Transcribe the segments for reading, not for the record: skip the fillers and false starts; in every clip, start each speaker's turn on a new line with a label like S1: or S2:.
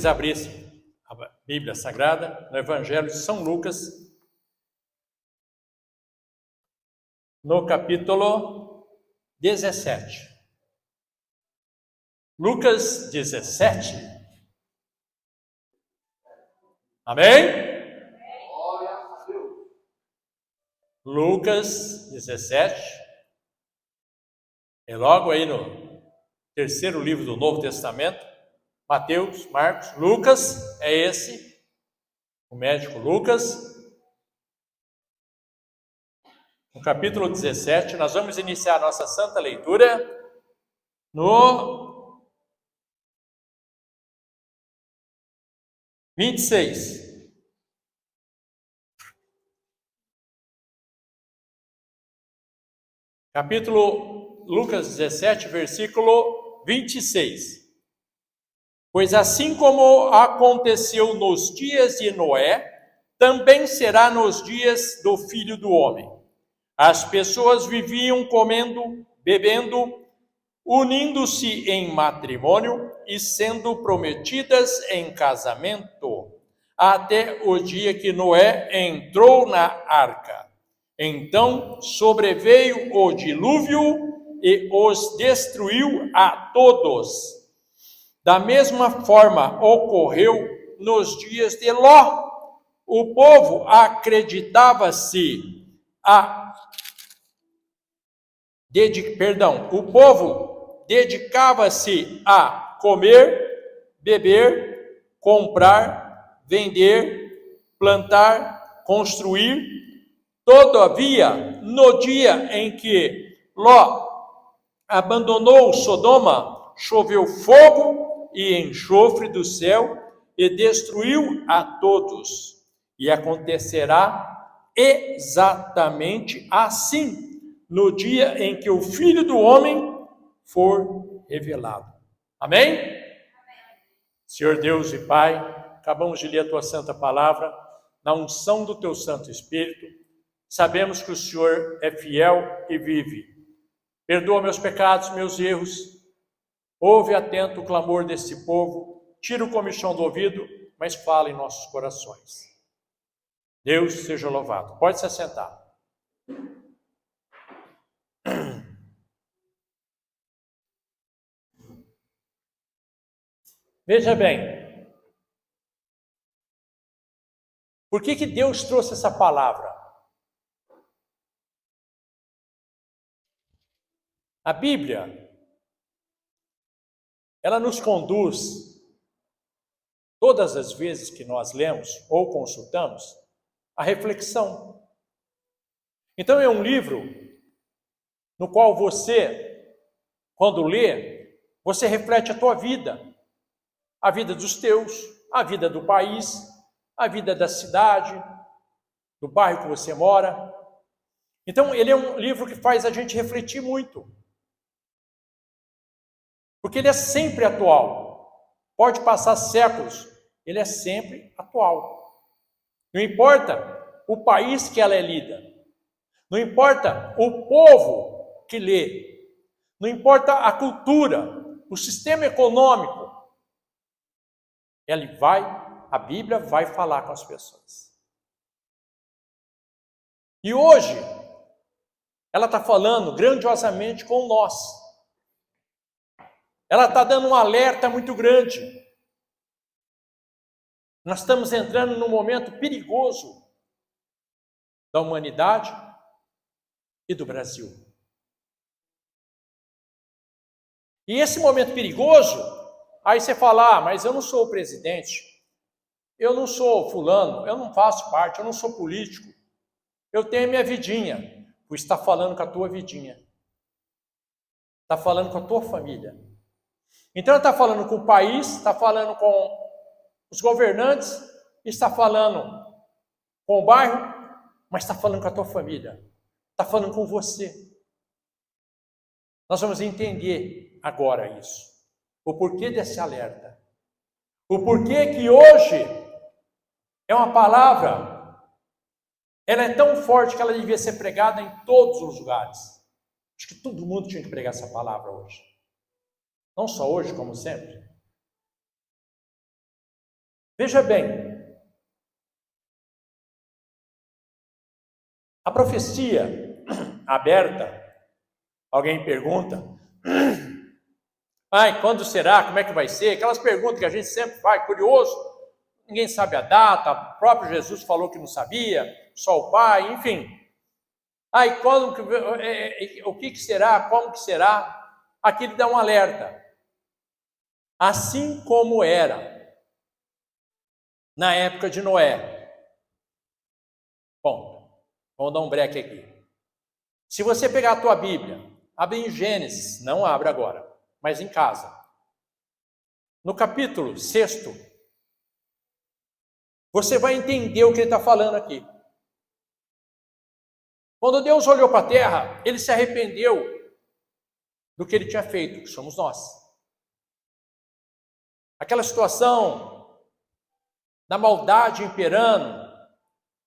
S1: vocês abrissem a Bíblia Sagrada no Evangelho de São Lucas, no capítulo 17. Lucas 17. Amém? Lucas 17. É logo aí no terceiro livro do Novo Testamento. Mateus, Marcos, Lucas, é esse, o médico Lucas. No capítulo 17, nós vamos iniciar a nossa santa leitura no 26. Capítulo Lucas 17, versículo 26. Pois assim como aconteceu nos dias de Noé, também será nos dias do Filho do Homem. As pessoas viviam comendo, bebendo, unindo-se em matrimônio e sendo prometidas em casamento, até o dia que Noé entrou na arca. Então sobreveio o dilúvio e os destruiu a todos. Da mesma forma ocorreu nos dias de Ló. O povo dedicava-se a comer, beber, comprar, vender, plantar, construir. Todavia, no dia em que Ló abandonou Sodoma, choveu fogo e enxofre do céu e destruiu a todos. E acontecerá exatamente assim no dia em que o Filho do Homem for revelado. Amém? Amém. Senhor Deus e Pai, acabamos de ler a Tua Santa Palavra, na unção do Teu Santo Espírito. Sabemos que o Senhor é fiel e vive. Perdoa meus pecados, meus erros. Ouve atento o clamor desse povo. Tira o comichão do ouvido, mas fala em nossos corações. Deus seja louvado. Pode se assentar. Veja bem. Por que Deus trouxe essa palavra? A Bíblia, ela nos conduz, todas as vezes que nós lemos ou consultamos, à reflexão. Então é um livro no qual você, quando lê, você reflete a tua vida, a vida dos teus, a vida do país, a vida da cidade, do bairro que você mora. Então ele é um livro que faz a gente refletir muito. Porque ele é sempre atual. Pode passar séculos, ele é sempre atual. Não importa o país que ela é lida. Não importa o povo que lê. Não importa a cultura, o sistema econômico. A Bíblia vai falar com as pessoas. E hoje, ela está falando grandiosamente com nós. Ela está dando um alerta muito grande. Nós estamos entrando num momento perigoso da humanidade e do Brasil. E esse momento perigoso, aí você fala, mas eu não sou o presidente, eu não sou fulano, eu não faço parte, eu não sou político, eu tenho a minha vidinha. Pois está falando com a tua vidinha. Está falando com a tua família. Então está falando com o país, está falando com os governantes, está falando com o bairro, mas está falando com a tua família. Está falando com você. Nós vamos entender agora isso. O porquê desse alerta. O porquê que hoje é uma palavra, ela é tão forte que ela devia ser pregada em todos os lugares. Acho que todo mundo tinha que pregar essa palavra hoje. Não só hoje, como sempre. Veja bem, a profecia aberta, alguém pergunta, quando será, como é que vai ser? Aquelas perguntas que a gente sempre faz, curioso, ninguém sabe a data, o próprio Jesus falou que não sabia, só o Pai, enfim. O que será, como que será? Aqui ele dá um alerta. Assim como era na época de Noé. Bom, vamos dar um break aqui. Se você pegar a tua Bíblia, abre em Gênesis, não abre agora, mas em casa. No capítulo 6, você vai entender o que ele está falando aqui. Quando Deus olhou para a terra, ele se arrependeu do que ele tinha feito, que somos nós. Aquela situação da maldade imperando,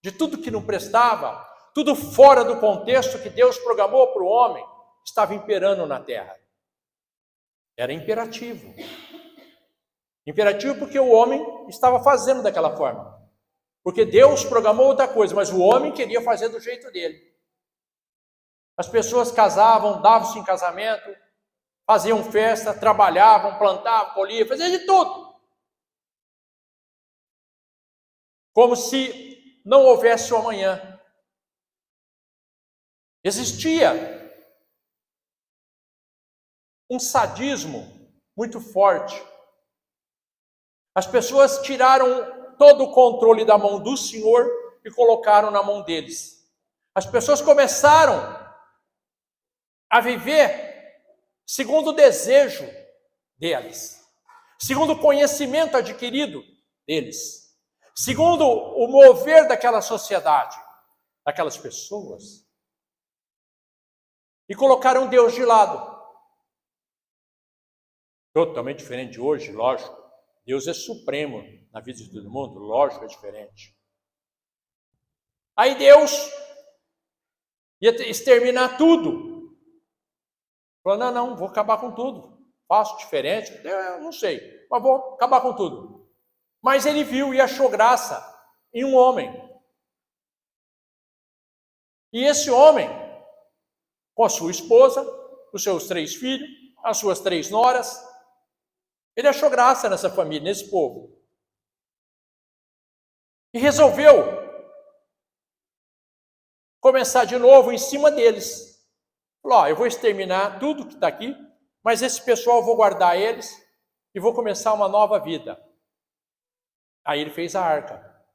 S1: de tudo que não prestava, tudo fora do contexto que Deus programou para o homem, estava imperando na terra. Era imperativo. Imperativo porque o homem estava fazendo daquela forma. Porque Deus programou outra coisa, mas o homem queria fazer do jeito dele. As pessoas casavam, davam-se em casamento, faziam festa, trabalhavam, plantavam, colhiam, faziam de tudo. Como se não houvesse o amanhã. Existia um sadismo muito forte. As pessoas tiraram todo o controle da mão do Senhor e colocaram na mão deles. As pessoas começaram a viver segundo o desejo deles, segundo o conhecimento adquirido deles, segundo o mover daquela sociedade, daquelas pessoas, e colocaram Deus de lado. Totalmente diferente de hoje, lógico. Deus é supremo na vida de todo mundo, lógico, é diferente. Aí Deus ia exterminar tudo. Falou, não, vou acabar com tudo. Faço diferente, eu não sei, mas vou acabar com tudo. Mas ele viu e achou graça em um homem. E esse homem, com a sua esposa, os seus 3 filhos, as suas 3 noras, ele achou graça nessa família, nesse povo. E resolveu começar de novo em cima deles. Falou, eu vou exterminar tudo que está aqui, mas esse pessoal eu vou guardar eles e vou começar uma nova vida. Aí ele fez a arca.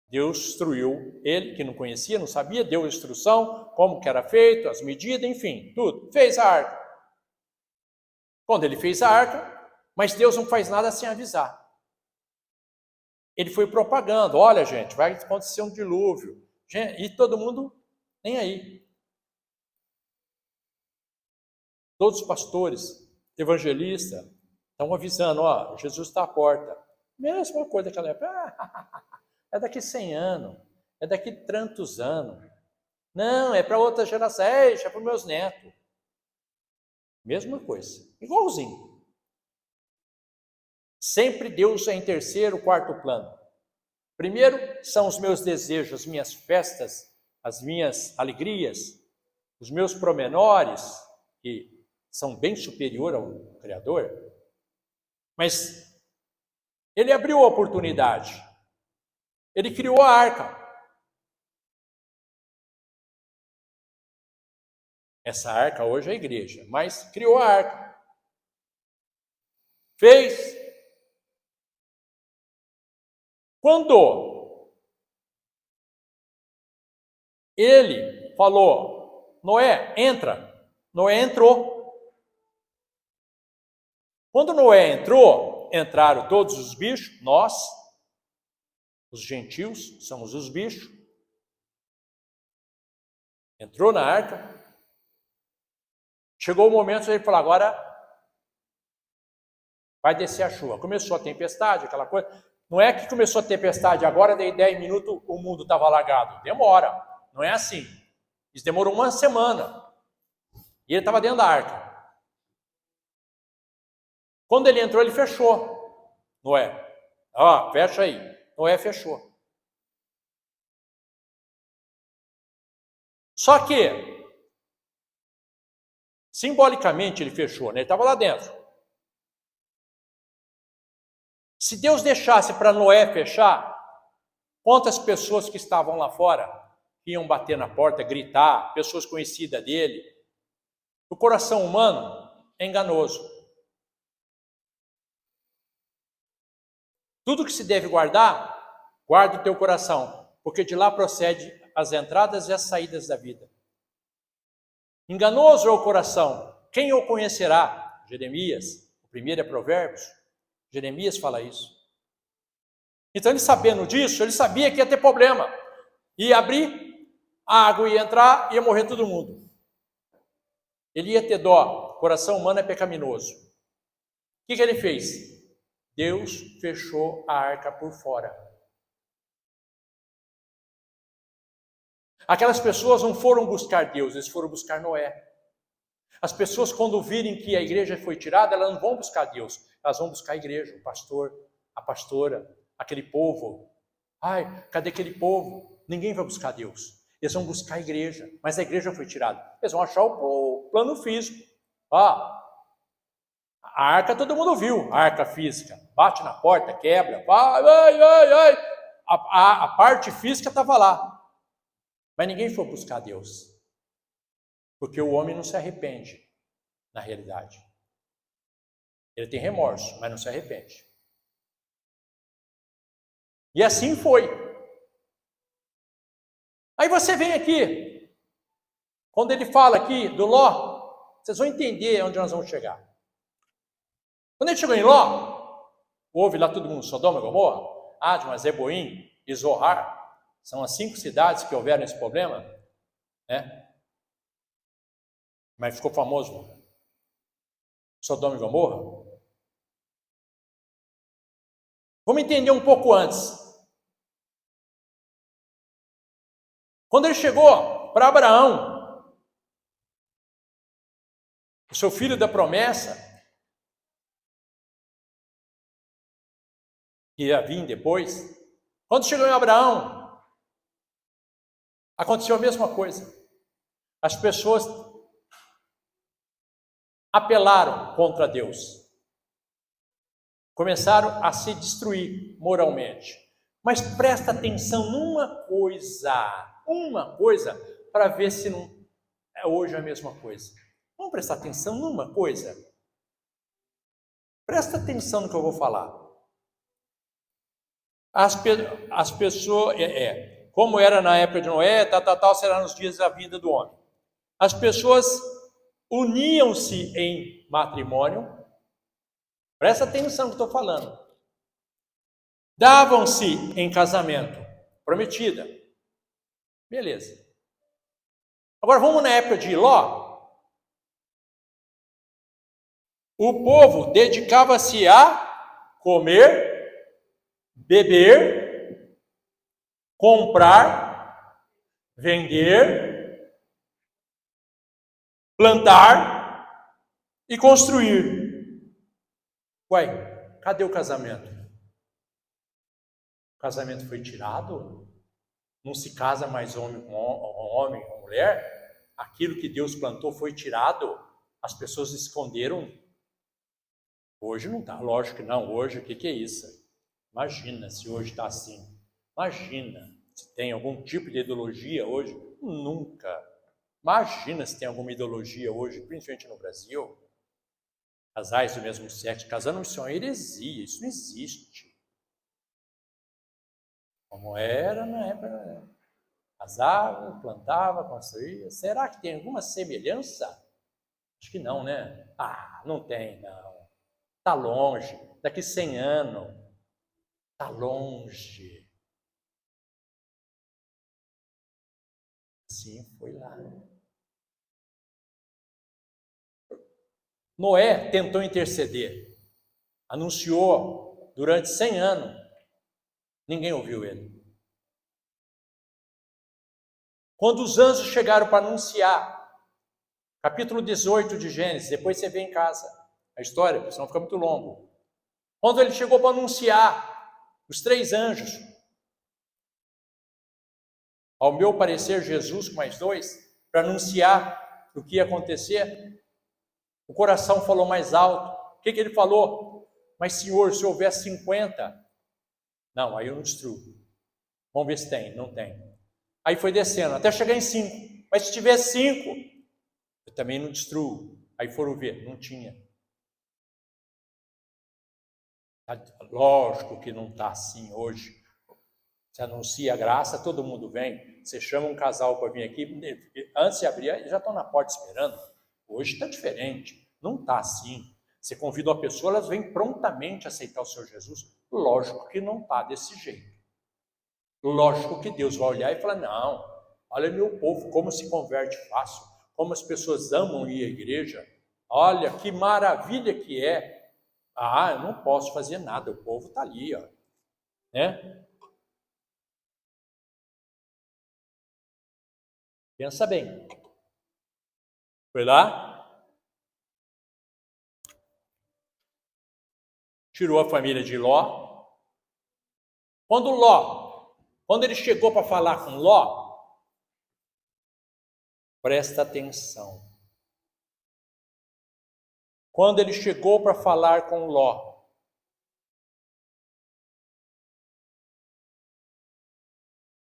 S1: Deus instruiu ele, que não conhecia, não sabia, deu instrução, como que era feito, as medidas, enfim, tudo. Fez a arca. Quando ele fez a arca, mas Deus não faz nada sem avisar. Ele foi propagando, olha gente, vai acontecer um dilúvio. E todo mundo nem aí. Todos os pastores, evangelistas, estão avisando, Jesus está à porta. Mesma coisa daquela época. É daqui 100 anos, é daqui tantos anos. Não, é para outra geração, é para os meus netos. Mesma coisa, igualzinho. Sempre Deus é em terceiro, quarto plano. Primeiro são os meus desejos, as minhas festas, as minhas alegrias, os meus promenores, que são bem superiores ao Criador. Mas ele abriu a oportunidade. Ele criou a arca. Essa arca hoje é a igreja, mas criou a arca. Fez. Quando ele falou, Noé, entra. Noé entrou. Quando Noé entrou, entraram todos os bichos, nós, os gentios, somos os bichos. Entrou na arca. Chegou o momento de ele falar, agora vai descer a chuva. Começou a tempestade, aquela coisa. Não é que começou a tempestade agora, daí 10 minutos o mundo estava alagado. Demora, não é assim. Isso demorou uma semana. E ele estava dentro da arca. Quando ele entrou, ele fechou, Noé, Ó, fecha aí. Noé fechou. Só que, simbolicamente ele fechou, né? Ele estava lá dentro. Se Deus deixasse para Noé fechar, quantas pessoas que estavam lá fora iam bater na porta, gritar, pessoas conhecidas dele? O coração humano é enganoso. Tudo que se deve guardar, guarda o teu coração, porque de lá procede as entradas e as saídas da vida. Enganoso é o coração, quem o conhecerá? Jeremias, o primeiro é Provérbios, Jeremias fala isso. Então ele sabendo disso, ele sabia que ia ter problema, ia abrir, a água ia entrar, ia morrer todo mundo. Ele ia ter dó, o coração humano é pecaminoso. O que ele fez? Deus fechou a arca por fora. Aquelas pessoas não foram buscar Deus, eles foram buscar Noé. As pessoas, quando virem que a igreja foi tirada, elas não vão buscar Deus, elas vão buscar a igreja, o pastor, a pastora, aquele povo. Ai, cadê aquele povo? Ninguém vai buscar Deus. Eles vão buscar a igreja, mas a igreja foi tirada. Eles vão achar o plano físico. A arca todo mundo viu, a arca física. Bate na porta, quebra, vai. A parte física estava lá. Mas ninguém foi buscar Deus. Porque o homem não se arrepende, na realidade. Ele tem remorso, mas não se arrepende. E assim foi. Aí você vem aqui, quando ele fala aqui do Ló, vocês vão entender onde nós vamos chegar. Quando ele chegou em Ló, houve lá todo mundo, Sodoma e Gomorra, Adma, Zeboim e Zoar, são as 5 cidades que houveram esse problema, né? Mas ficou famoso Sodoma e Gomorra. Vamos entender um pouco antes. Quando ele chegou para Abraão, o seu filho da promessa, que ia vir depois, quando chegou em Abraão, aconteceu a mesma coisa. As pessoas apelaram contra Deus. Começaram a se destruir moralmente. Mas presta atenção numa coisa, para ver se não é hoje a mesma coisa. Vamos prestar atenção numa coisa? Presta atenção no que eu vou falar. As pessoas, como era na época de Noé, será nos dias da vida do homem. As pessoas uniam-se em matrimônio, presta atenção no que estou falando, davam-se em casamento, prometida, beleza. Agora vamos na época de Ló. O povo dedicava-se a comer, beber, comprar, vender, plantar e construir. Uai, cadê o casamento? O casamento foi tirado? Não se casa mais homem com mulher? Aquilo que Deus plantou foi tirado? As pessoas esconderam? Hoje não está, lógico que não. Hoje, o que é isso? Imagina se hoje está assim. Imagina se tem algum tipo de ideologia hoje. Nunca. Imagina se tem alguma ideologia hoje, principalmente no Brasil. Casais do mesmo sexo, casando, isso é uma heresia, isso não existe. Como era na época, casava, plantava, construía. Será que tem alguma semelhança? Acho que não, né? Não tem, não. Está longe, daqui 100 anos. Está longe. Assim foi lá. Noé tentou interceder, anunciou durante 100 anos, ninguém ouviu ele. Quando os anjos chegaram para anunciar, capítulo 18 de Gênesis, depois você vê em casa a história, senão fica muito longo. Quando ele chegou para anunciar Os 3 anjos. Ao meu parecer, Jesus com mais 2, para anunciar o que ia acontecer, o coração falou mais alto. O que ele falou? Mas, Senhor, se houver 50, não, aí eu não destruo. Vamos ver se tem, não tem. Aí foi descendo, até chegar em 5. Mas se tiver 5, eu também não destruo. Aí foram ver, não tinha. Lógico que não está assim hoje. Você anuncia a graça, todo mundo vem. Você chama um casal para vir aqui, antes de abrir, eles já estão na porta esperando. Hoje está diferente, não está assim. Você convida uma pessoa, elas vêm prontamente aceitar o Senhor Jesus. Lógico que não está desse jeito. Lógico que Deus vai olhar e falar, não, olha meu povo, como se converte fácil, como as pessoas amam ir à igreja. Olha que maravilha que é. Ah, eu não posso fazer nada, o povo está ali, ó. Né? Pensa bem. Foi lá, tirou a família de Ló. Quando ele chegou para falar com Ló, presta atenção. Quando ele chegou para falar com Ló,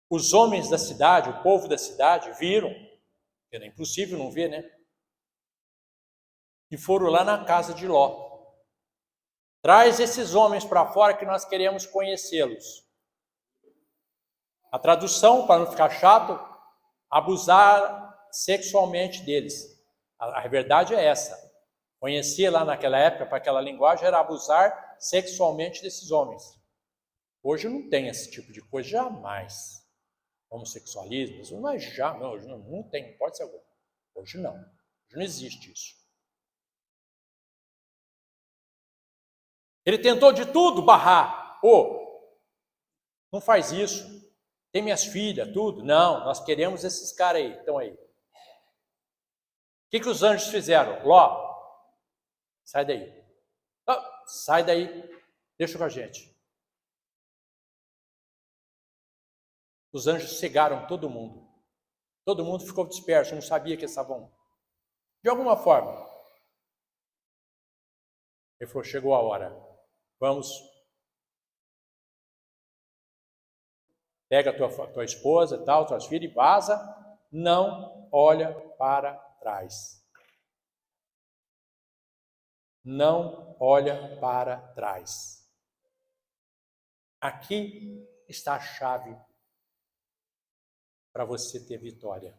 S1: os homens da cidade, o povo da cidade, viram, era impossível não ver, né? E foram lá na casa de Ló. Traz esses homens para fora que nós queremos conhecê-los. A tradução, para não ficar chato, abusar sexualmente deles. A verdade é essa. Conhecer lá naquela época, para aquela linguagem, era abusar sexualmente desses homens. Hoje não tem esse tipo de coisa, jamais. Homossexualismo, mas já, não, hoje não tem, não pode ser algum. Hoje não. Hoje não existe isso. Ele tentou de tudo barrar. Não faz isso. Tem minhas filhas, tudo. Não, nós queremos esses caras aí, estão aí. O que os anjos fizeram? Ló, sai daí. Sai daí, deixa com a gente. Os anjos cegaram todo mundo. Todo mundo ficou disperso, não sabia que estavam. De alguma forma. Ele falou, chegou a hora. Vamos. Pega a tua esposa, tal, tuas filhas e vaza. Não olha para trás. Não olha para trás. Aqui está a chave para você ter vitória.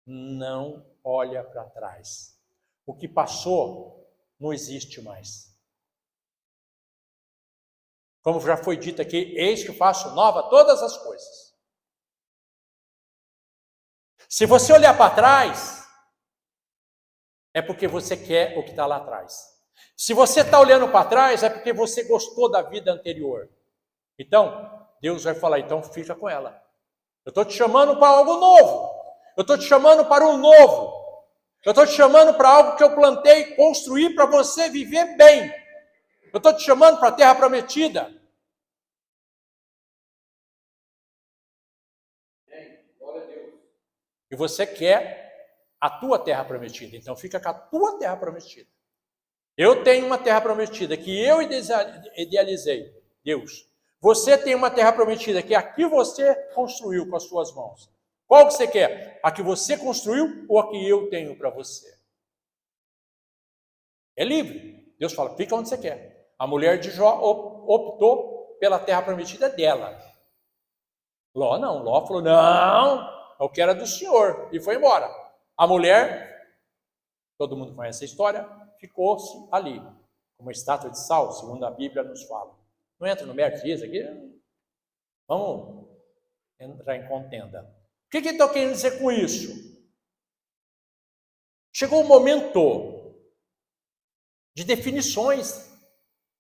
S1: Não olha para trás. O que passou não existe mais. Como já foi dito aqui, eis que faço nova todas as coisas. Se você olhar para trás, é porque você quer o que está lá atrás. Se você está olhando para trás, é porque você gostou da vida anterior. Então, Deus vai falar, então fica com ela. Eu estou te chamando para algo novo. Eu estou te chamando para um novo. Eu estou te chamando para algo que eu plantei, construir para você viver bem. Eu estou te chamando para a terra prometida. Glória a Deus. E você quer a tua terra prometida. Então fica com a tua terra prometida. Eu tenho uma terra prometida que eu idealizei. Deus. Você tem uma terra prometida que aqui você construiu com as suas mãos. Qual que você quer? A que você construiu ou a que eu tenho para você? É livre. Deus fala, fica onde você quer. A mulher de Jó optou pela terra prometida dela. Ló não. Ló falou, não, eu quero a do Senhor. E foi embora. A mulher, todo mundo conhece a história, ficou-se ali, como uma estátua de sal, segundo a Bíblia nos fala. Não entra no mérito disso aqui. Vamos entrar em contenda. O que eu estou querendo dizer com isso? Chegou o momento de definições.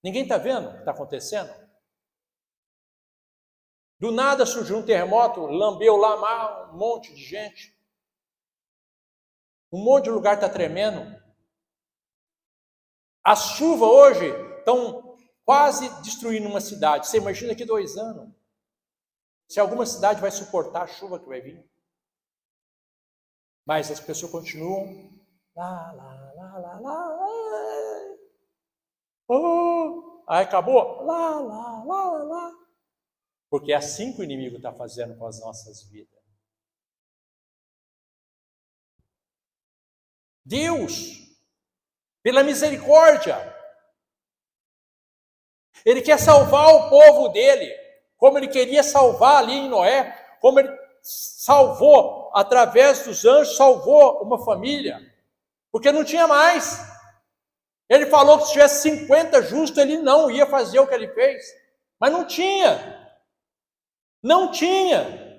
S1: Ninguém está vendo o que está acontecendo? Do nada surgiu um terremoto, lambeu lá um monte de gente. Um monte de lugar está tremendo. As chuvas hoje estão quase destruindo uma cidade. Você imagina que 2 anos, se alguma cidade vai suportar a chuva que vai vir. Mas as pessoas continuam lá, lá, lá, lá, lá. Oh, aí acabou? Lá, lá, lá, lá, lá. Porque é assim que o inimigo está fazendo com as nossas vidas. Deus, pela misericórdia, Ele quer salvar o povo dele, como Ele queria salvar ali em Noé, como Ele salvou, através dos anjos, salvou uma família, porque não tinha mais. Ele falou que se tivesse 50 justos, Ele não ia fazer o que Ele fez, mas não tinha. Não tinha.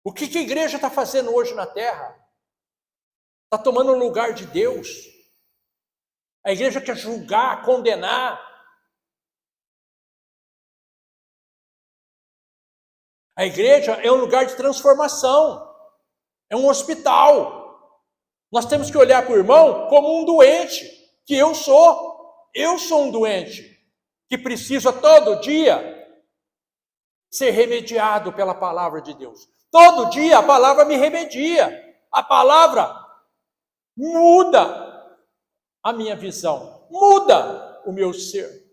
S1: O que a igreja está fazendo hoje na terra? Está tomando o lugar de Deus. A igreja quer julgar, condenar. A igreja é um lugar de transformação. É um hospital. Nós temos que olhar para o irmão como um doente, que eu sou. Eu sou um doente, que precisa todo dia ser remediado pela palavra de Deus. Todo dia a palavra me remedia. A palavra muda a minha visão, muda o meu ser,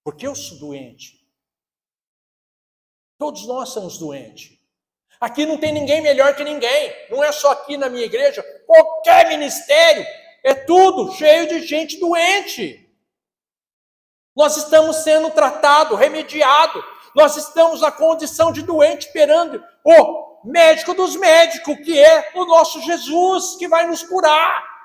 S1: porque eu sou doente. Todos nós somos doentes. Aqui não tem ninguém melhor que ninguém, não é só aqui na minha igreja, qualquer ministério, é tudo cheio de gente doente. Nós estamos sendo tratados, remediados, nós estamos na condição de doente perante o médico dos médicos, que é o nosso Jesus, que vai nos curar.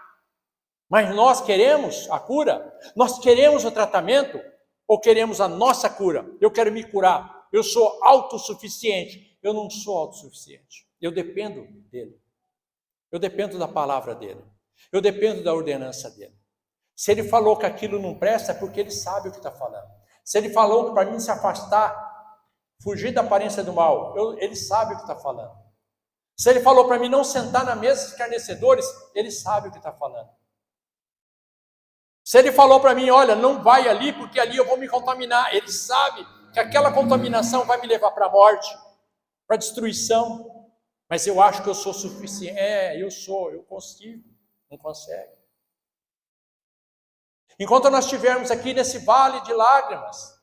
S1: Mas nós queremos a cura? Nós queremos o tratamento? Ou queremos a nossa cura? Eu quero me curar, eu sou autossuficiente. Eu não sou autossuficiente, eu dependo dele. Eu dependo da palavra dele. Eu dependo da ordenança dele. Se ele falou que aquilo não presta, é porque ele sabe o que está falando. Se ele falou que para mim se afastar, fugir da aparência do mal, ele sabe o que está falando. Se ele falou para mim não sentar na mesa dos escarnecedores, ele sabe o que está falando. Se ele falou para mim, olha, não vai ali, porque ali eu vou me contaminar, ele sabe que aquela contaminação vai me levar para a morte, para a destruição. Mas eu acho que eu sou suficiente. Eu consigo. Não consegue. Enquanto nós estivermos aqui nesse vale de lágrimas,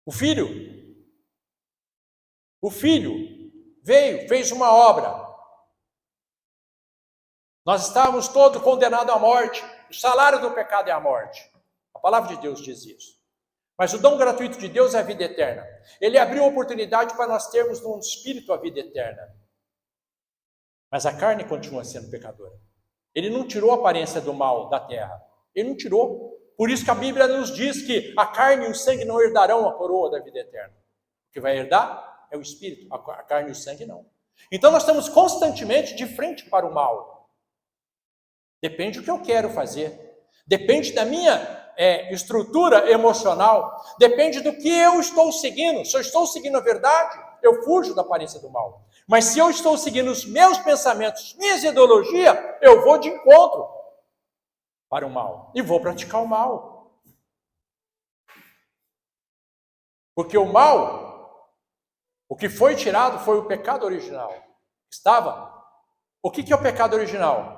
S1: o filho veio, fez uma obra. Nós estávamos todos condenados à morte. O salário do pecado é a morte. A palavra de Deus diz isso. Mas o dom gratuito de Deus é a vida eterna. Ele abriu a oportunidade para nós termos no Espírito a vida eterna. Mas a carne continua sendo pecadora. Ele não tirou a aparência do mal da terra. Ele não tirou. Por isso que a Bíblia nos diz que a carne e o sangue não herdarão a coroa da vida eterna. O que vai herdar é o Espírito, a carne e o sangue não. Então nós estamos constantemente de frente para o mal. Depende do que eu quero fazer. Depende da minha estrutura emocional. Depende do que eu estou seguindo. Se eu estou seguindo a verdade, eu fujo da aparência do mal. Mas se eu estou seguindo os meus pensamentos, minhas ideologias, eu vou de encontro para o mal. E vou praticar o mal. Porque o mal, o que foi tirado foi o pecado original. O que é o pecado original?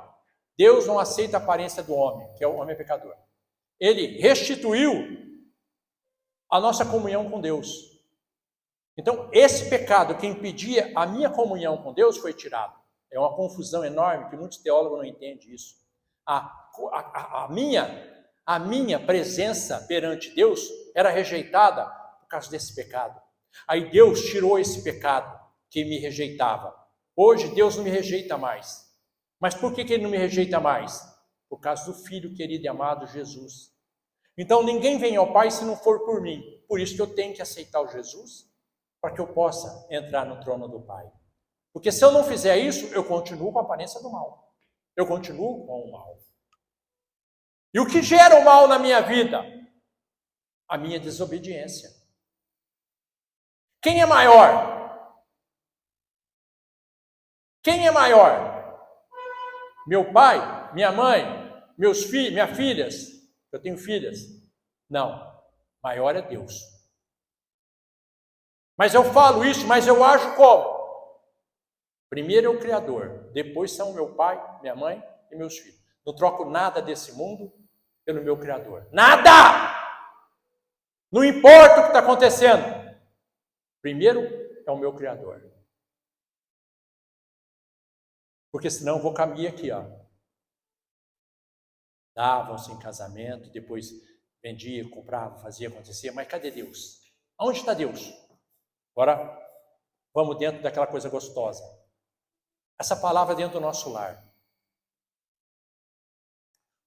S1: Deus não aceita a aparência do homem, que é o homem pecador. Ele restituiu a nossa comunhão com Deus. Então, esse pecado que impedia a minha comunhão com Deus foi tirado. É uma confusão enorme, que muitos teólogos não entendem isso. A minha presença perante Deus era rejeitada por causa desse pecado. Aí Deus tirou esse pecado que me rejeitava. Hoje Deus não me rejeita mais. Mas por que Ele não me rejeita mais? Por causa do Filho querido e amado Jesus. Então ninguém vem ao Pai se não for por mim. Por isso que eu tenho que aceitar o Jesus, para que eu possa entrar no trono do Pai. Porque se eu não fizer isso, eu continuo com a aparência do mal. Eu continuo com o mal. E o que gera o mal na minha vida? A minha desobediência. Quem é maior? Quem é maior? meu pai, minha mãe, meus filhos, minhas filhas. Eu tenho filhas. Não, maior é Deus. Mas eu falo isso, mas eu ajo como? Primeiro é o Criador, depois são meu pai, minha mãe e meus filhos. Não troco nada desse mundo pelo meu Criador. Nada! Não importa o que está acontecendo. Primeiro é o meu Criador. Porque senão eu vou caminhar aqui, ó. Davam-se em casamento, depois vendia, comprava, fazia, acontecia. Mas cadê Deus? Aonde está Deus? Agora, vamos dentro daquela coisa gostosa. Essa palavra dentro do nosso lar.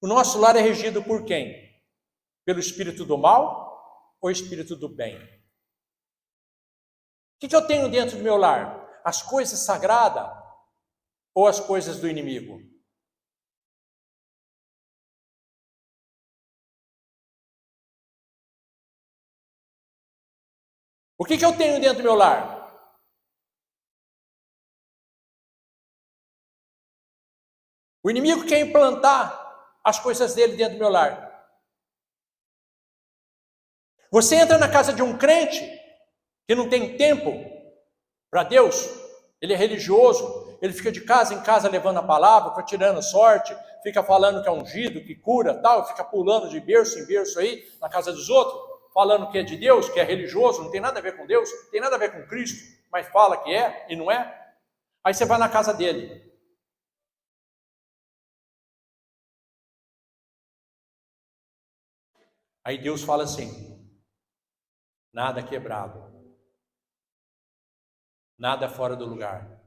S1: O nosso lar é regido por quem? Pelo espírito do mal ou espírito do bem? O que eu tenho dentro do meu lar? As coisas sagradas ou as coisas do inimigo? O que eu tenho dentro do meu lar? O inimigo quer implantar as coisas dele dentro do meu lar. Você entra na casa de um crente que não tem tempo para Deus, ele é religioso, ele fica de casa em casa levando a palavra, fica tirando sorte, fica falando que é ungido, que cura, tal, fica pulando de berço em berço aí na casa dos outros, falando que é de Deus, que é religioso, não tem nada a ver com Deus, não tem nada a ver com Cristo, mas fala que é e não é. Aí você vai na casa dele. Aí Deus fala assim: nada quebrado, nada fora do lugar,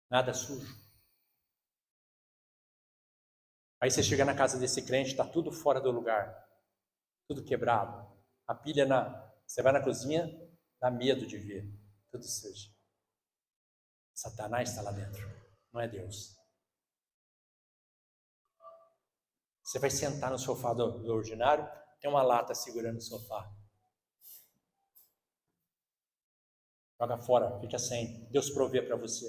S1: nada sujo. Aí você chega na casa desse crente, está tudo fora do lugar, tudo quebrado. A pilha você vai na cozinha, dá medo de ver, tudo sujo. Satanás está lá dentro, não é Deus. Você vai sentar no sofá do ordinário, tem uma lata segurando o sofá. Joga fora, fica sem. Deus provê para você.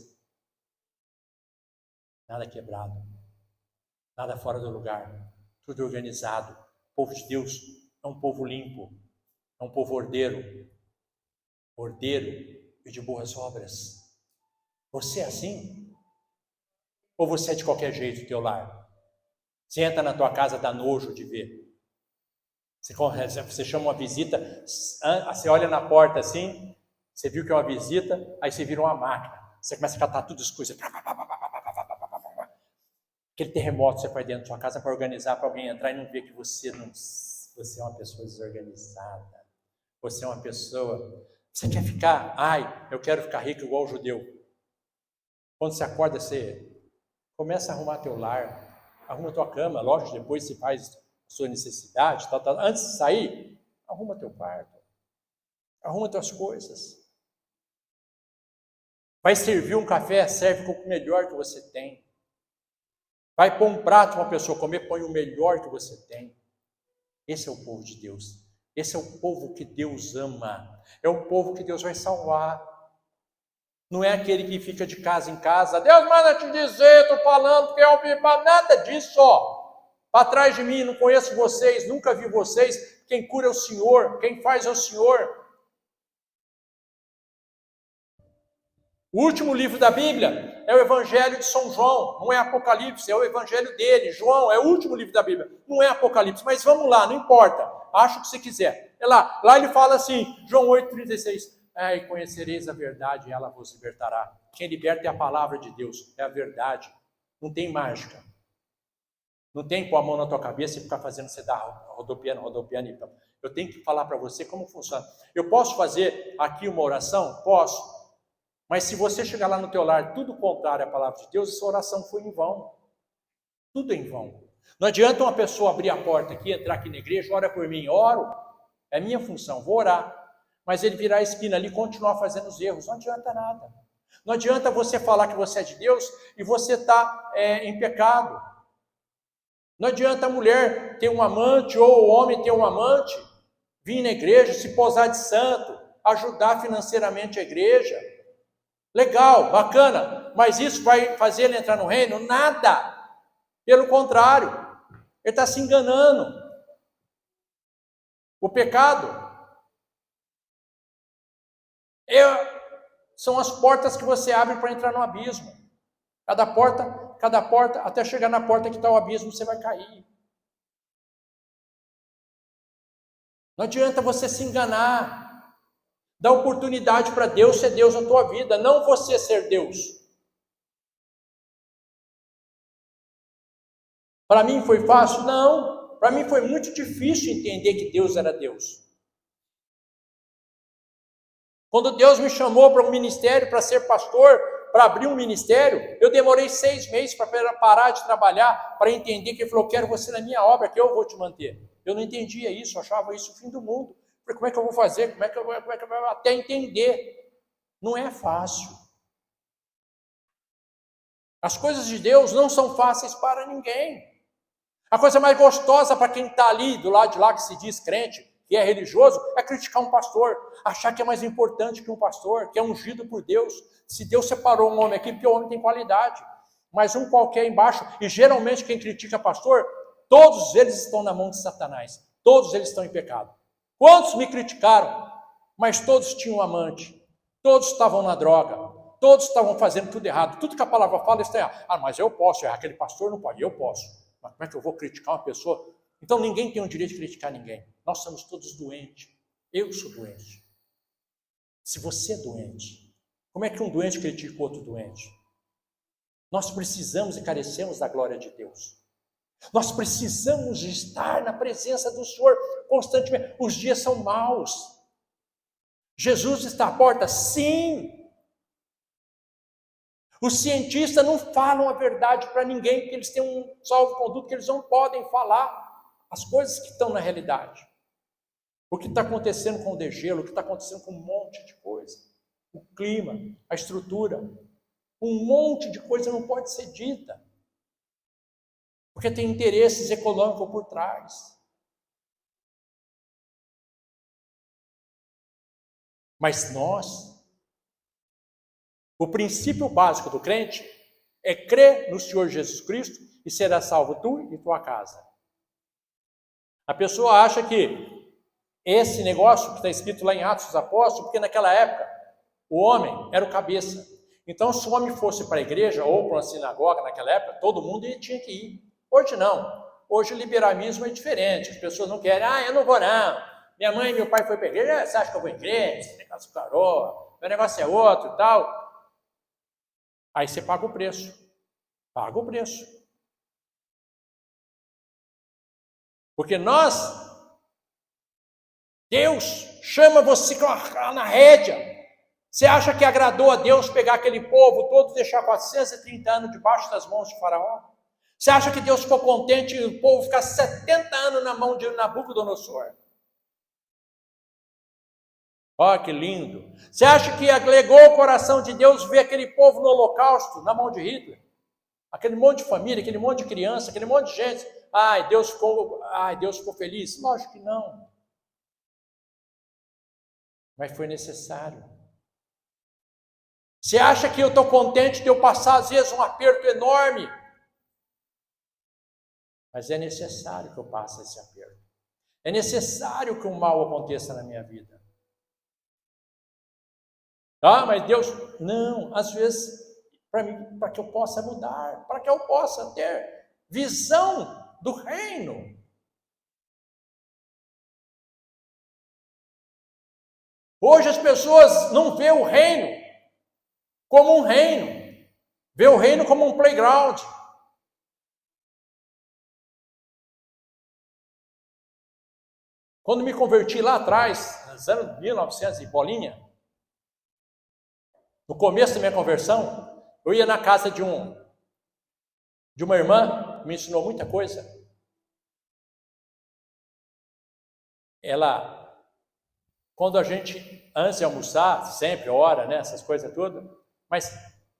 S1: Nada quebrado, nada fora do lugar, tudo organizado. O povo de Deus é um povo limpo, é um povo ordeiro e de boas obras. Você é assim? Ou você é de qualquer jeito, teu lar? Você entra na tua casa, dá nojo de ver. Você chama uma visita, você olha na porta assim, você viu que é uma visita, aí você vira uma máquina. Você começa a catar todas as coisas. Aquele terremoto você faz dentro da sua casa para organizar, para alguém entrar e não ver que você é uma pessoa desorganizada. Você é uma pessoa... Você quer ficar... eu quero ficar rico igual o judeu. Quando você acorda, você começa a arrumar teu lar. Arruma tua cama, lógico, depois você faz a sua necessidade, tal. Antes de sair, arruma teu quarto, arruma tuas coisas. Vai servir um café, serve com o melhor que você tem. Vai pôr um prato para uma pessoa comer, põe o melhor que você tem. Esse é o povo de Deus. Esse é o povo que Deus ama. É o povo que Deus vai salvar. Não é aquele que fica de casa em casa. Deus manda te dizer, estou falando, quer ouvir, nada disso, ó. Para trás de mim, não conheço vocês, nunca vi vocês. Quem cura é o Senhor, quem faz é o Senhor. O último livro da Bíblia é o Evangelho de São João, não é Apocalipse, é o Evangelho dele. João é o último livro da Bíblia, não é Apocalipse, mas vamos lá, não importa, acha o que você quiser. É lá ele fala assim, João 8,36, e conhecereis a verdade e ela vos libertará. Quem liberta é a palavra de Deus, é a verdade, não tem mágica. Não tem pôr a mão na tua cabeça e ficar fazendo você dar rodopiando. Eu tenho que falar para você como funciona. Eu posso fazer aqui uma oração? Posso. Mas se você chegar lá no teu lar, tudo contrário à palavra de Deus, essa oração foi em vão. Tudo em vão. Não adianta uma pessoa abrir a porta aqui, entrar aqui na igreja, ora por mim, oro. É minha função, vou orar. Mas ele virar a esquina ali e continuar fazendo os erros. Não adianta nada. Não adianta você falar que você é de Deus e você está em pecado. Não adianta a mulher ter um amante ou o homem ter um amante, vir na igreja, se posar de santo, ajudar financeiramente a igreja. Legal, bacana, mas isso vai fazer ele entrar no reino? Nada. Pelo contrário, ele está se enganando. O pecado são as portas que você abre para entrar no abismo. Cada porta, até chegar na porta que está o abismo, você vai cair. Não adianta você se enganar. Dá oportunidade para Deus ser Deus na tua vida, não você ser Deus. Para mim foi fácil? Não. Para mim foi muito difícil entender que Deus era Deus. Quando Deus me chamou para um ministério, para ser pastor, para abrir um ministério, eu demorei 6 meses para parar de trabalhar, para entender que ele falou, quero você na minha obra, que eu vou te manter. Eu não entendia isso, eu achava isso o fim do mundo. Falei, como é que eu vou fazer? Como é que eu vou até entender? Não é fácil. As coisas de Deus não são fáceis para ninguém. A coisa mais gostosa para quem está ali, do lado de lá, que se diz crente, que é religioso, é criticar um pastor, achar que é mais importante que um pastor, que é ungido por Deus. Se Deus separou um homem aqui, porque o homem tem qualidade, mas um qualquer embaixo, e geralmente quem critica pastor, todos eles estão na mão de Satanás, todos eles estão em pecado. Quantos me criticaram? Mas todos tinham amante, todos estavam na droga, todos estavam fazendo tudo errado, tudo que a palavra fala está errado. Ah, mas eu posso errar, aquele pastor não pode, eu posso. Mas como é que eu vou criticar uma pessoa? Então ninguém tem o direito de criticar ninguém. Nós somos todos doentes. Eu sou doente. Se você é doente, como é que um doente critica outro doente? Nós precisamos e carecemos da glória de Deus. Nós precisamos estar na presença do Senhor constantemente. Os dias são maus. Jesus está à porta? Sim. Os cientistas não falam a verdade para ninguém, porque eles têm um salvo-conduto que eles não podem falar as coisas que estão na realidade. O que está acontecendo com o degelo, o que está acontecendo com um monte de coisa. O clima, a estrutura. Um monte de coisa não pode ser dita. Porque tem interesses econômicos por trás. Mas o princípio básico do crente é crer no Senhor Jesus Cristo e será salvo tu e tua casa. A pessoa acha que esse negócio que está escrito lá em Atos dos Apóstolos, porque naquela época o homem era o cabeça. Então, se o homem fosse para a igreja ou para uma sinagoga naquela época, todo mundo tinha que ir. Hoje não. Hoje o liberalismo é diferente. As pessoas não querem, eu não vou não. Minha mãe e meu pai foram para a igreja, você acha que eu vou em igreja? Esse negócio carou, meu negócio é outro e tal. Aí você paga o preço. Paga o preço. Porque Deus chama você na rédea. Você acha que agradou a Deus pegar aquele povo todo e deixar 430 anos debaixo das mãos de Faraó? Você acha que Deus ficou contente em o povo ficar 70 anos na mão de Nabucodonosor? Olha que lindo. Você acha que alegou o coração de Deus ver aquele povo no holocausto, na mão de Hitler? Aquele monte de família, aquele monte de criança, aquele monte de gente. Deus ficou feliz? Lógico que não. Mas foi necessário. Você acha que eu estou contente de eu passar, às vezes, um aperto enorme? Mas é necessário que eu passe esse aperto. É necessário que um mal aconteça na minha vida. Mas Deus... Não, às vezes, para que eu possa mudar, para que eu possa ter visão do reino. Hoje as pessoas não veem o reino como um reino, vê o reino como um playground. Quando me converti lá atrás, nos anos 1900 e bolinha, no começo da minha conversão, eu ia na casa de uma irmã, que me ensinou muita coisa. Ela, quando a gente, antes de almoçar, sempre ora, né, essas coisas todas, mas,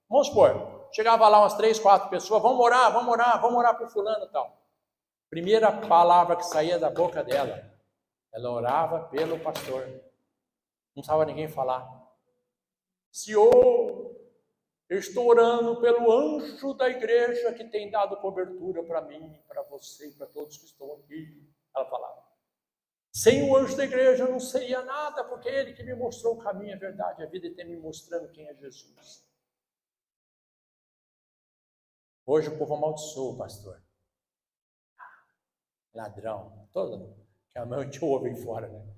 S1: vamos supor, chegava lá umas 3, 4 pessoas, vamos orar por fulano e tal. Primeira palavra que saía da boca dela, ela orava pelo pastor. Não precisava ninguém falar. Senhor, Eu estou orando pelo anjo da igreja que tem dado cobertura para mim, para você e para todos que estão aqui. Ela falava. Sem o anjo da igreja eu não seria nada, porque é ele que me mostrou o caminho, a verdade, a vida, e tem me mostrando quem é Jesus. Hoje o povo amaldiçoa o pastor. Ladrão, todo que a mãe te ouve aí fora, né?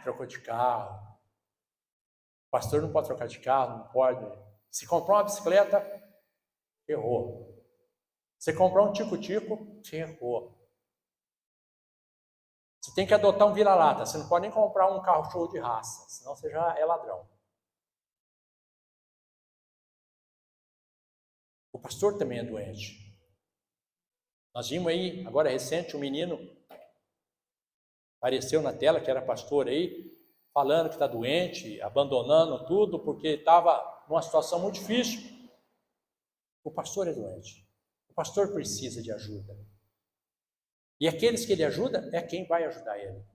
S1: Trocou de carro. O pastor não pode trocar de carro, não pode. Se comprar uma bicicleta, errou. Se comprar um tico-tico, errou. Você tem que adotar um vira-lata. Você não pode nem comprar um carro show de raça, senão você já é ladrão. O pastor também é doente. Nós vimos aí, agora recente, um menino apareceu na tela, que era pastor aí, falando que está doente, abandonando tudo, porque estava numa situação muito difícil. O pastor é doente. O pastor precisa de ajuda. E aqueles que ele ajuda é quem vai ajudar ele.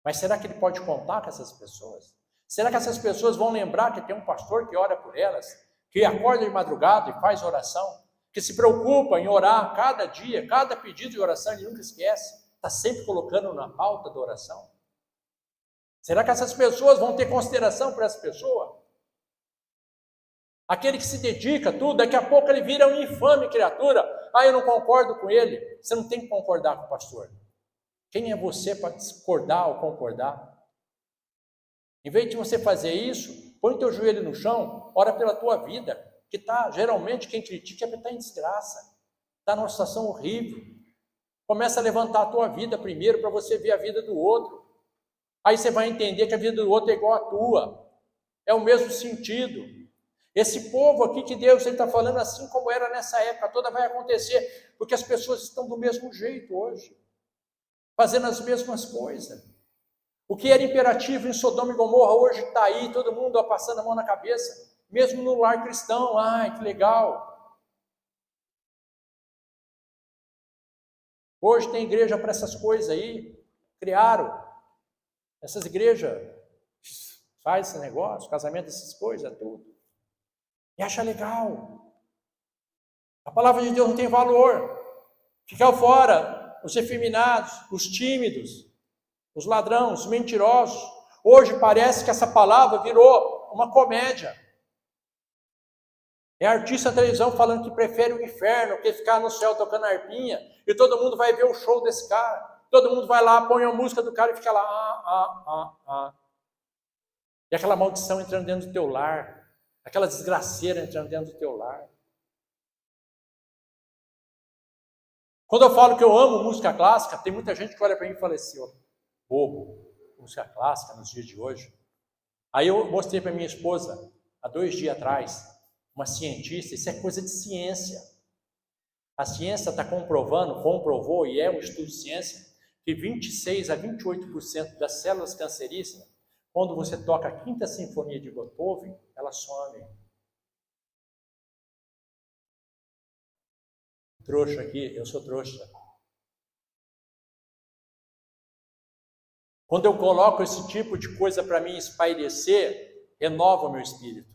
S1: Mas será que ele pode contar com essas pessoas? Será que essas pessoas vão lembrar que tem um pastor que ora por elas, que acorda de madrugada e faz oração, que se preocupa em orar cada dia, cada pedido de oração, ele nunca esquece, está sempre colocando na pauta da oração? Será que essas pessoas vão ter consideração por essa pessoa? Aquele que se dedica a tudo, daqui a pouco ele vira uma infame criatura. Eu não concordo com ele. Você não tem que concordar com o pastor. Quem é você para discordar ou concordar? Em vez de você fazer isso, põe teu joelho no chão, ora pela tua vida, que geralmente quem critica é porque está em desgraça, está numa situação horrível. Começa a levantar a tua vida primeiro para você ver a vida do outro. Aí você vai entender que a vida do outro é igual à tua. É o mesmo sentido. Esse povo aqui que Deus está falando, assim como era nessa época toda, vai acontecer, porque as pessoas estão do mesmo jeito hoje, fazendo as mesmas coisas. O que era imperativo em Sodoma e Gomorra hoje está aí, todo mundo passando a mão na cabeça, mesmo no lar cristão. Que legal. Hoje tem igreja para essas coisas aí, criaram essas igrejas, faz esse negócio, casamento, essas coisas, tudo. E acha legal. A palavra de Deus não tem valor. Fica fora os efeminados, os tímidos, os ladrões, os mentirosos. Hoje parece que essa palavra virou uma comédia. É artista na televisão falando que prefere o inferno que ficar no céu tocando arpinha, e todo mundo vai ver o show desse cara. Todo mundo vai lá, põe a música do cara e fica lá, E aquela maldição entrando dentro do teu lar. Aquela desgraceira entrando dentro do teu lar. Quando eu falo que eu amo música clássica, tem muita gente que olha para mim e fala assim, bobo, música clássica nos dias de hoje. Aí eu mostrei para minha esposa, há 2 dias atrás, uma cientista, isso é coisa de ciência. A ciência está comprovou, e é um estudo de ciência, que 26 a 28% das células cancerígenas, quando você toca a Quinta Sinfonia de Beethoven, ela some. Trouxa aqui, eu sou trouxa. Quando eu coloco esse tipo de coisa para mim espairecer, renova o meu espírito.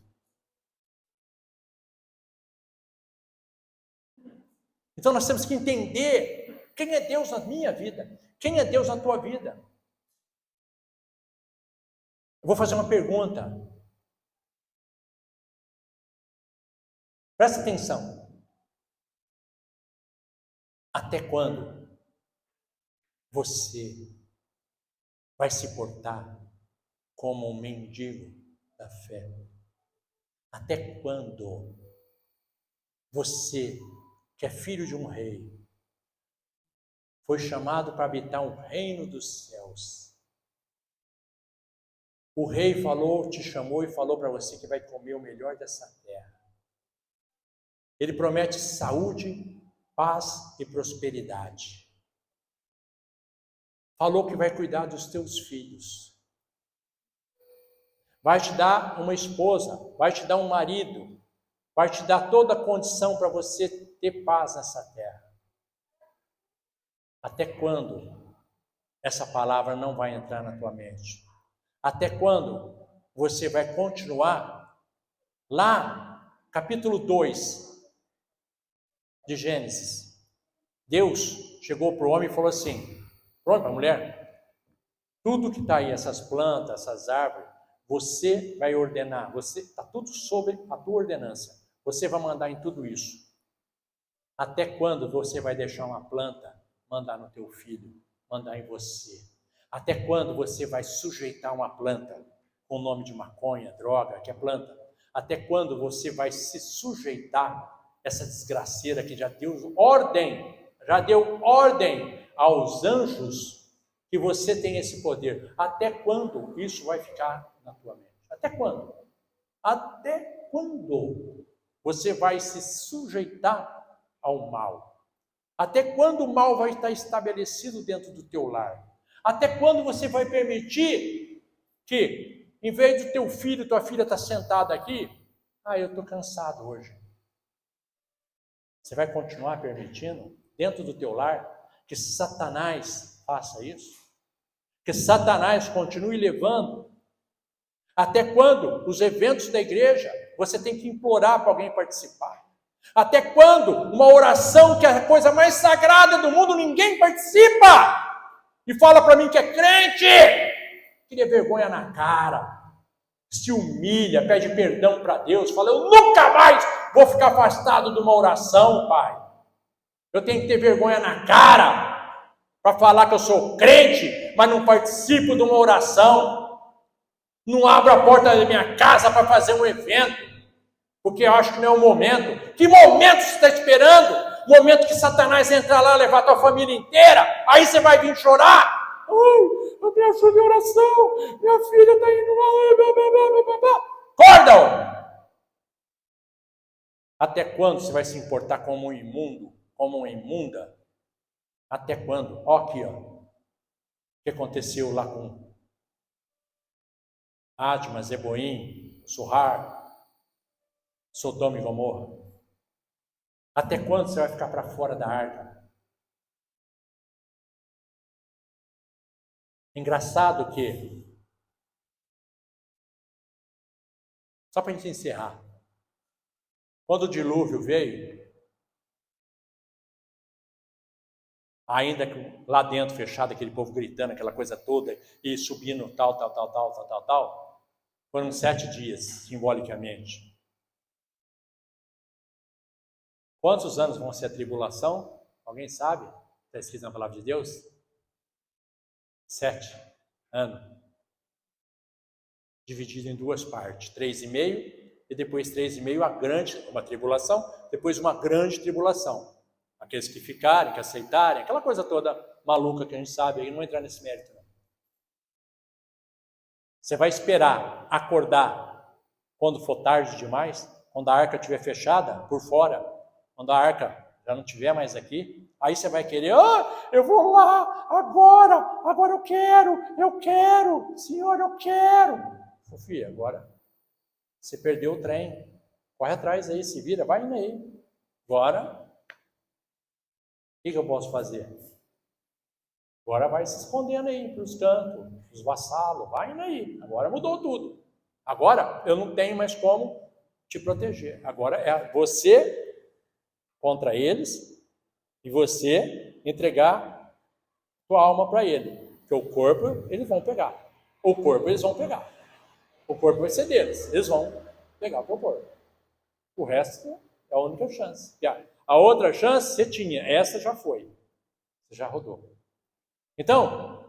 S1: Então nós temos que entender quem é Deus na minha vida, quem é Deus na tua vida. Eu vou fazer uma pergunta. Presta atenção. Até quando você vai se portar como um mendigo da fé? Até quando você, que é filho de um rei, foi chamado para habitar o reino dos céus? O rei falou, te chamou e falou para você que vai comer o melhor dessa terra. Ele promete saúde, paz e prosperidade. Falou que vai cuidar dos teus filhos. Vai te dar uma esposa, vai te dar um marido, vai te dar toda a condição para você ter paz nessa terra. Até quando essa palavra não vai entrar na tua mente? Até quando você vai continuar Lá, capítulo 2 de Gênesis, Deus chegou para o homem e falou assim, para a mulher, tudo que está aí, essas plantas, essas árvores, você vai ordenar, está tudo sob a tua ordenança, você vai mandar em tudo isso. Até quando você vai deixar uma planta mandar no teu filho, mandar em você? Até quando você vai sujeitar uma planta com o nome de maconha, droga, que é planta? Até quando você vai se sujeitar essa desgraceira que já deu ordem aos anjos que você tem esse poder? Até quando isso vai ficar na tua mente? Até quando? Até quando você vai se sujeitar ao mal? Até quando o mal vai estar estabelecido dentro do teu lar? Até quando você vai permitir que, em vez de teu filho, tua filha estar sentada aqui, eu estou cansado hoje. Você vai continuar permitindo, dentro do teu lar, que Satanás faça isso? Que Satanás continue levando? Até quando os eventos da igreja, você tem que implorar para alguém participar? Até quando uma oração que é a coisa mais sagrada do mundo, ninguém participa? E fala para mim que é crente, cria vergonha na cara, se humilha, pede perdão para Deus, fala, eu nunca mais vou ficar afastado de uma oração, Pai. Eu tenho que ter vergonha na cara para falar que eu sou crente, mas não participo de uma oração, não abro a porta da minha casa para fazer um evento, porque eu acho que não é o momento. Que momento você está esperando? O momento que Satanás entrar lá, levar a tua família inteira, aí você vai vir chorar? Eu me ajuda de oração, minha filha está indo lá, acorda! Até quando você vai se importar como um imundo, como uma imunda? Até quando? Aqui, o que aconteceu lá com Adma, Zeboim, Surrar, Sodoma e Gomorra? Até quando você vai ficar para fora da arca? Engraçado que, só para a gente encerrar, quando o dilúvio veio, ainda lá dentro fechado, aquele povo gritando, aquela coisa toda, e subindo tal, foram 7 dias, simbolicamente. Quantos anos vão ser a tribulação? Alguém sabe? Está escrito na palavra de Deus? 7 anos. Dividido em 2 partes, 3,5, e depois 3,5, uma tribulação, depois uma grande tribulação. Aqueles que ficarem, que aceitarem, aquela coisa toda maluca que a gente sabe, aí não entrar nesse mérito. Não. Você vai esperar acordar quando for tarde demais, quando a arca estiver fechada por fora, quando a arca já não estiver mais aqui, aí você vai querer, eu vou lá, agora eu quero, Senhor, eu quero. Sofia, agora você perdeu o trem, corre atrás aí, se vira, vai indo aí. Agora, o que eu posso fazer? Agora vai se escondendo aí para os cantos, os vassalos, vai indo aí. Agora mudou tudo. Agora eu não tenho mais como te proteger. Agora é você contra eles e você entregar tua alma para ele. Porque o corpo eles vão pegar. O corpo eles vão pegar. O corpo vai ser deles. Eles vão pegar o teu corpo. O resto é a única chance. A outra chance você tinha. Essa já foi. Você já rodou. Então,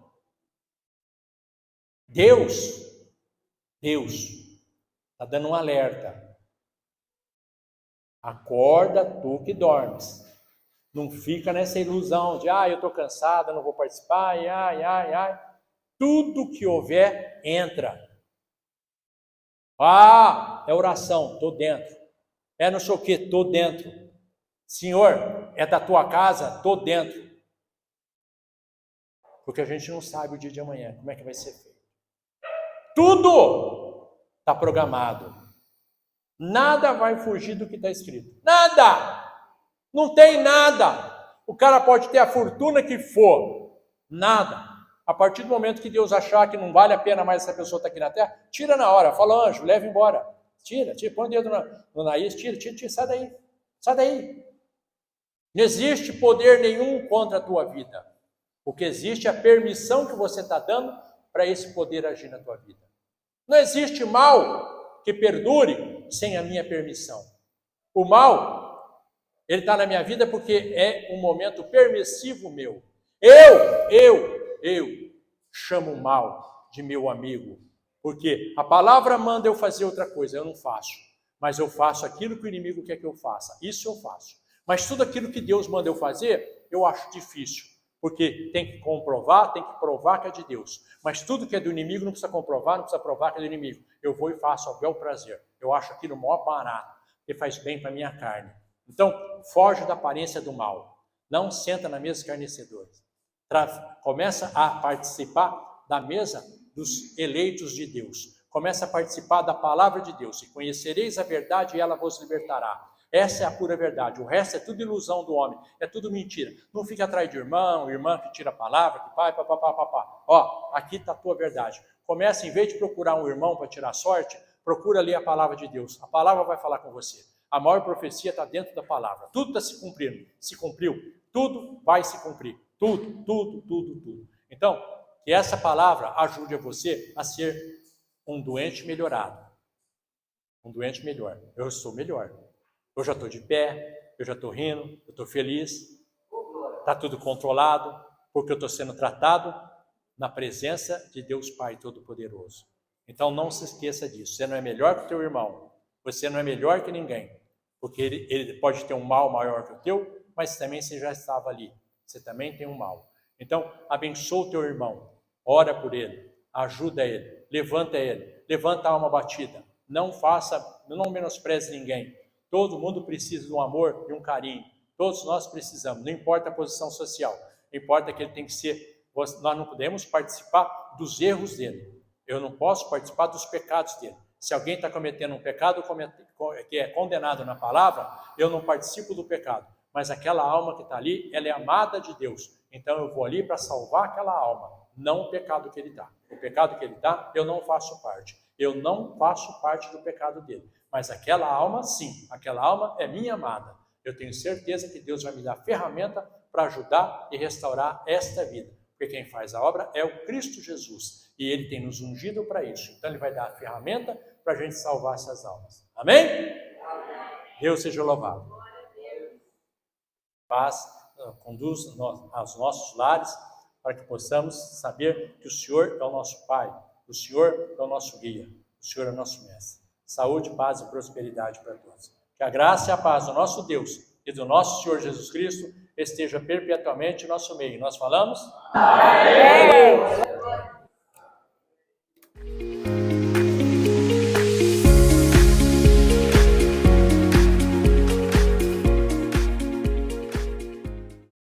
S1: Deus está dando um alerta. Acorda tu que dormes. Não fica nessa ilusão de, eu estou cansado, não vou participar, Tudo que houver, entra. É oração, estou dentro. É não sei o que, estou dentro. Senhor, é da tua casa, estou dentro. Porque a gente não sabe o dia de amanhã, como é que vai ser feito. Tudo está programado. Nada vai fugir do que está escrito. Nada! Não tem nada. O cara pode ter a fortuna que for. Nada. A partir do momento que Deus achar que não vale a pena mais essa pessoa estar aqui na terra, tira na hora. Fala, anjo, leva embora. Tira, põe o dedo no nariz, tira, sai daí. Não existe poder nenhum contra a tua vida. O que existe é a permissão que você está dando para esse poder agir na tua vida. Não existe mal que perdure sem a minha permissão. O mal, ele está na minha vida porque é um momento permissivo meu. Eu chamo o mal de meu amigo, porque a palavra manda eu fazer outra coisa, eu não faço. Mas eu faço aquilo que o inimigo quer que eu faça, isso eu faço. Mas tudo aquilo que Deus manda eu fazer, eu acho difícil, porque tem que comprovar, tem que provar que é de Deus. Mas tudo que é do inimigo não precisa comprovar, não precisa provar que é do inimigo. Eu vou e faço ao bel prazer. Eu acho aquilo maior barato, que faz bem para a minha carne. Então, foge da aparência do mal. Não senta na mesa escarnecedores. Começa a participar da mesa dos eleitos de Deus. Começa a participar da palavra de Deus. E conhecereis a verdade e ela vos libertará. Essa é a pura verdade. O resto é tudo ilusão do homem. É tudo mentira. Não fica atrás de irmã que tira a palavra, que pai, papapá. Ó, aqui está a tua verdade. Começa, em vez de procurar um irmão para tirar sorte, procura ler a palavra de Deus. A palavra vai falar com você. A maior profecia está dentro da palavra. Tudo está se cumprindo. Se cumpriu. Tudo vai se cumprir. Tudo. Então, que essa palavra ajude a você a ser um doente melhorado. Um doente melhor. Eu sou melhor. Eu já estou de pé, eu já estou rindo, eu estou feliz. Está tudo controlado, porque eu estou sendo tratado na presença de Deus Pai Todo-Poderoso. Então não se esqueça disso. Você não é melhor que o teu irmão. Você não é melhor que ninguém. Porque ele pode ter um mal maior que o teu, mas também você já estava ali. Você também tem um mal. Então, abençoa o teu irmão. Ora por ele. Ajuda ele. Levanta a alma batida. Não menospreze ninguém. Todo mundo precisa de um amor e um carinho. Todos nós precisamos. Não importa a posição social. Importa que ele tem que ser... Nós não podemos participar dos erros dele. Eu não posso participar dos pecados dele. Se alguém está cometendo um pecado que é condenado na palavra, eu não participo do pecado. Mas aquela alma que está ali, ela é amada de Deus. Então eu vou ali para salvar aquela alma, não o pecado que ele está. O pecado que ele está, eu não faço parte. Eu não faço parte do pecado dele. Mas aquela alma, sim. Aquela alma é minha amada. Eu tenho certeza que Deus vai me dar ferramenta para ajudar e restaurar esta vida. Porque quem faz a obra é o Cristo Jesus. E Ele tem nos ungido para isso. Então Ele vai dar a ferramenta para a gente salvar essas almas. Amém? Amém. Deus seja louvado. Paz conduz aos nossos lares para que possamos saber que o Senhor é o nosso Pai. O Senhor é o nosso guia. O Senhor é o nosso mestre. Saúde, paz e prosperidade para todos. Que a graça e a paz do nosso Deus e do nosso Senhor Jesus Cristo esteja perpetuamente em nosso meio. Nós falamos? Amém!